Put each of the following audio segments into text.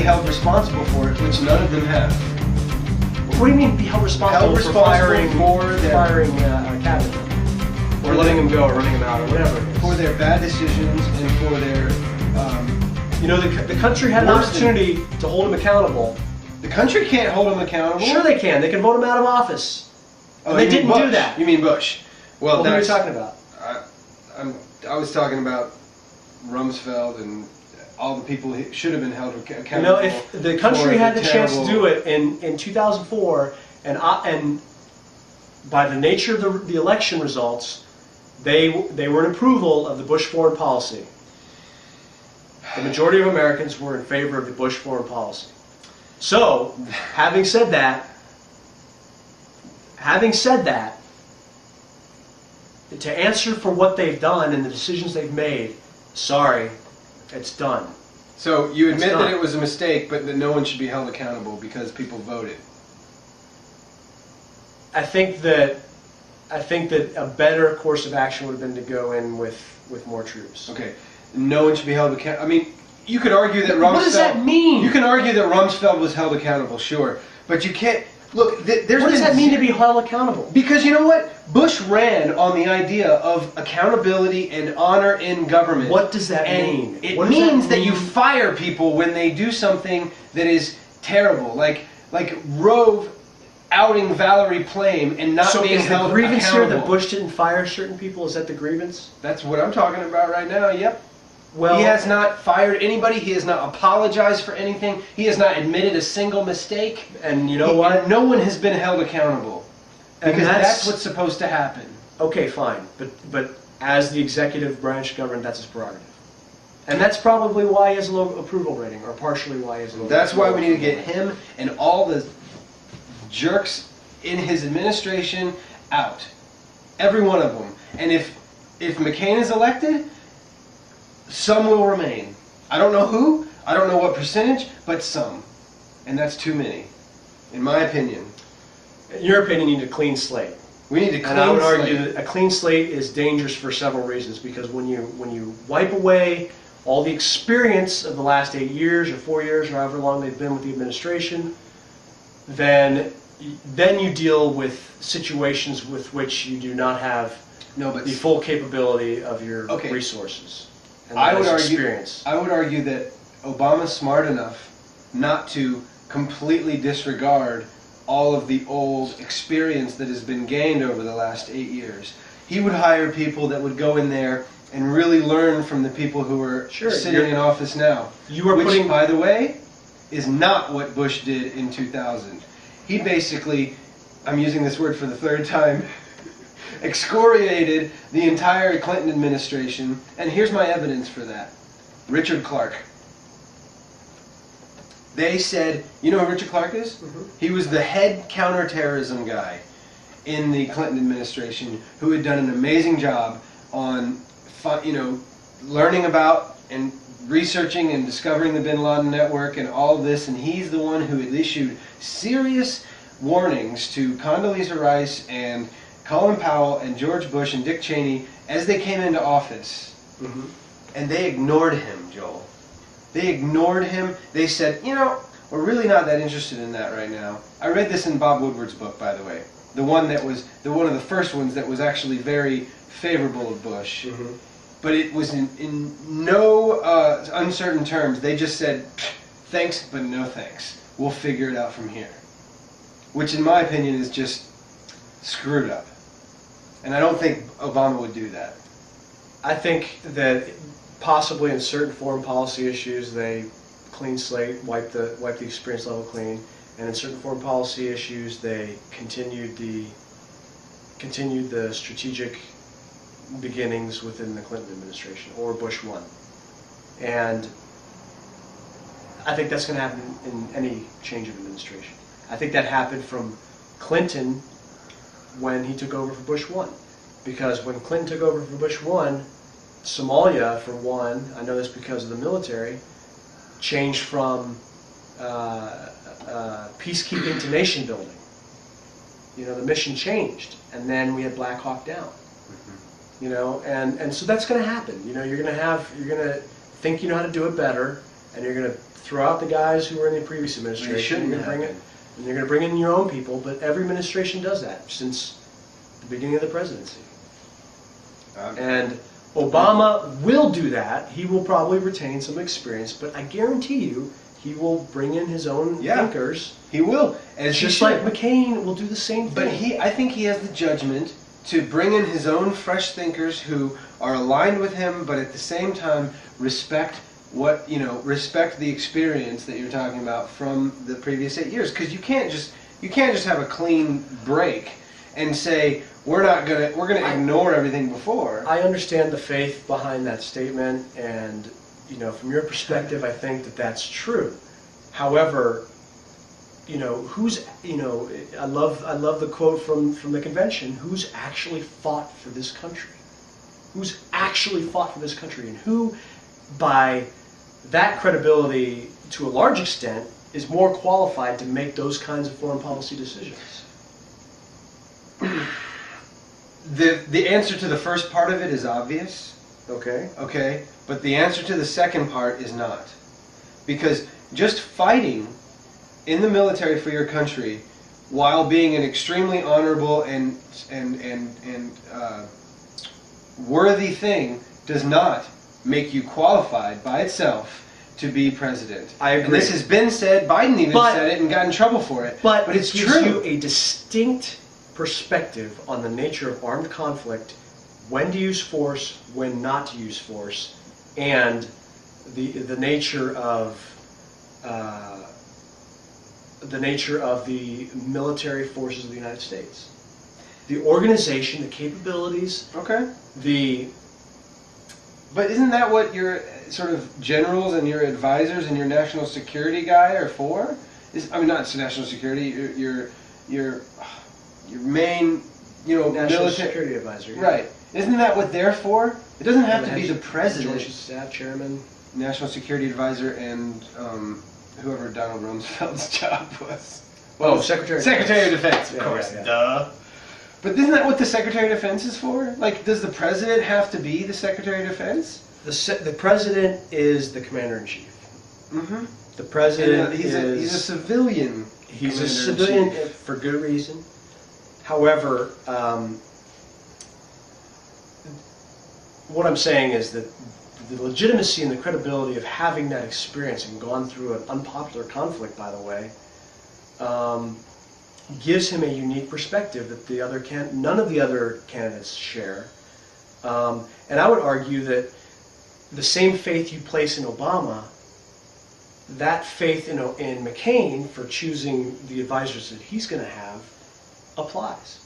held responsible for it, which none of them have. What do you mean be held responsible, for firing a cabinet? Or letting them go, or running them out, or whatever it is. For their bad decisions and for their... you know, the country had an opportunity to hold them accountable. The country can't hold them accountable. Sure they can. They can vote them out of office. Oh, and they didn't do that. You mean Bush? Well, who are you talking about? I was talking about Rumsfeld and all the people who should have been held accountable. You know, if the country had the chance to do it in 2004, and by the nature of the election results, they were in approval of the Bush foreign policy. The majority of Americans were in favor of the Bush foreign policy. So, having said that, to answer for what they've done and the decisions they've made, sorry, it's done. So you admit that it was a mistake, but that no one should be held accountable because people voted. I think that a better course of action would have been to go in with more troops. Okay, no one should be held accountable. I mean, you could argue that Rumsfeld... What does that mean? You can argue that Rumsfeld was held accountable, sure, but you can't... Look, there's... What does that mean to be held accountable? Because you know what? Bush ran on the idea of accountability and honor in government. What does that mean? It means that you fire people when they do something that is terrible, like Rove outing Valerie Plame and not being held accountable. So is the grievance here that Bush didn't fire certain people? Is that the grievance? That's what I'm talking about right now, yep. Well, he has not fired anybody. He has not apologized for anything. He has not admitted a single mistake. And you know what? No one has been held accountable. Because that's what's supposed to happen. Okay, fine. But as the executive branch of government, that's his prerogative. And that's probably why he has a low approval rating, or partially why he has a low approval rating. That's why we need to get him and all the jerks in his administration out. Every one of them. And if McCain is elected... some will remain. I don't know who, I don't know what percentage, but some. And that's too many, in my opinion. In your opinion, you need a clean slate. We need a clean slate. And I would argue that a clean slate is dangerous for several reasons, because when you wipe away all the experience of the last 8 years or 4 years or however long they've been with the administration, then you deal with situations with which you do not have the full capability of your resources. I would argue that Obama's smart enough not to completely disregard all of the old experience that has been gained over the last 8 years. He would hire people that would go in there and really learn from the people who are sitting in office now. Which, by the way, is not what Bush did in 2000. He basically, I'm using this word for the third time, excoriated the entire Clinton administration, and here's my evidence for that. Richard Clark. They said, you know who Richard Clark is? Mm-hmm. He was the head counterterrorism guy in the Clinton administration who had done an amazing job on, learning about and researching and discovering the Bin Laden network and all of this, and he's the one who had issued serious warnings to Condoleezza Rice and Colin Powell and George Bush and Dick Cheney as they came into office. Mm-hmm. And they ignored him, Joel. They ignored him. They said, we're really not that interested in that right now. I read this in Bob Woodward's book, by the way. The one that was one of the first ones that was actually very favorable of Bush. Mm-hmm. But it was in no uncertain terms. They just said, thanks, but no thanks. We'll figure it out from here. Which, in my opinion, is just screwed up. And I don't think Obama would do that. I think that possibly in certain foreign policy issues, they clean slate, wipe the experience level clean, and in certain foreign policy issues, they continued the strategic beginnings within the Clinton administration, or Bush 1. And I think that's going to happen in any change of administration. I think that happened from Clinton when he took over for Bush 1. Because when Clinton took over for Bush 1, Somalia, for one, I know this because of the military, changed from peacekeeping to nation building. The mission changed, and then we had Black Hawk Down. Mm-hmm. And so that's going to happen. You're going to think you know how to do it better, and you're going to throw out the guys who were in the previous administration. And you're going to bring in your own people, but every administration does that since the beginning of the presidency. And Obama will do that. He will probably retain some experience, but I guarantee you he will bring in his own thinkers. He will. Just like McCain will do the same thing. But I think he has the judgment to bring in his own fresh thinkers who are aligned with him, but at the same time respect the experience that you're talking about from the previous 8 years. Because you can't just have a clean break and say we're gonna ignore everything before. I understand the faith behind that statement, and from your perspective, I think that that's true. However, I love the quote from the convention. Who's actually fought for this country? Who's actually fought for this country, and who, by that credibility, to a large extent, is more qualified to make those kinds of foreign policy decisions? The answer to the first part of it is obvious. Okay. But the answer to the second part is not. Because just fighting in the military for your country while being an extremely honorable and worthy thing does not make you qualified by itself to be president. I agree. And this has been said, Biden even said it and got in trouble for it. But it's gives true. You a distinct perspective on the nature of armed conflict, when to use force, when not to use force, and the nature of the military forces of the United States, the organization, the capabilities. But isn't that what your sort of generals and your advisors and your national security guy are for? Not national security. Your main, national military security advisor. Yeah. Right. Isn't that what they're for? It doesn't have to be the president. Joint Staff Chairman, National Security Advisor, and whoever Donald Rumsfeld's job was. Oh, Secretary of Defense. Of course. Duh. But isn't that what the Secretary of Defense is for? Like, does the president have to be the Secretary of Defense? The president is the commander-in-chief. Mm-hmm. The president he's a civilian. He's a civilian for good reason. However, what I'm saying is that the legitimacy and the credibility of having that experience and gone through an unpopular conflict, by the way, gives him a unique perspective that none of the other candidates share. And I would argue that the same faith you place in Obama, that faith in McCain for choosing the advisors that he's going to have, applies.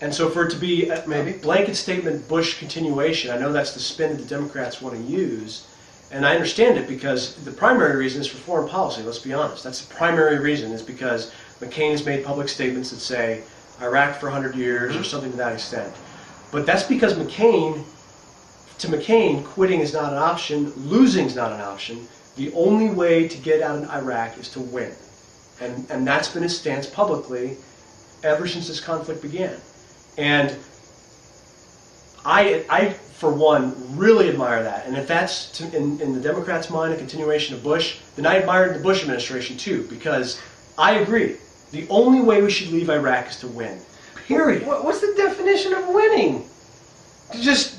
And so for it to be a blanket statement Bush continuation, I know that's the spin that the Democrats want to use, and I understand it because the primary reason is for foreign policy, let's be honest. That's the primary reason, is because McCain has made public statements that say Iraq for 100 years or something to that extent. But that's because McCain, quitting is not an option, losing is not an option. The only way to get out of Iraq is to win. And that's been his stance publicly ever since this conflict began. And I, for one, really admire that. And if that's, in the Democrats' mind, a continuation of Bush, then I admire the Bush administration too, because I agree. The only way we should leave Iraq is to win. Period. What's the definition of winning? To just,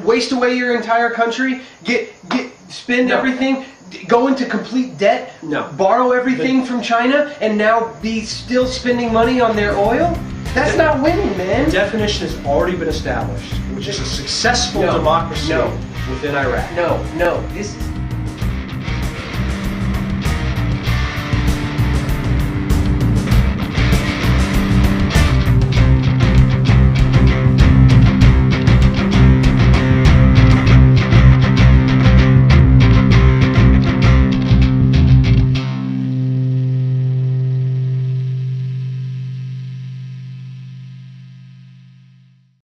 waste away your entire country? Spend everything? Go into complete debt? No. Borrow everything from China and now be still spending money on their oil? That's not winning, man. The definition has already been established, which is a successful democracy within Iraq. No.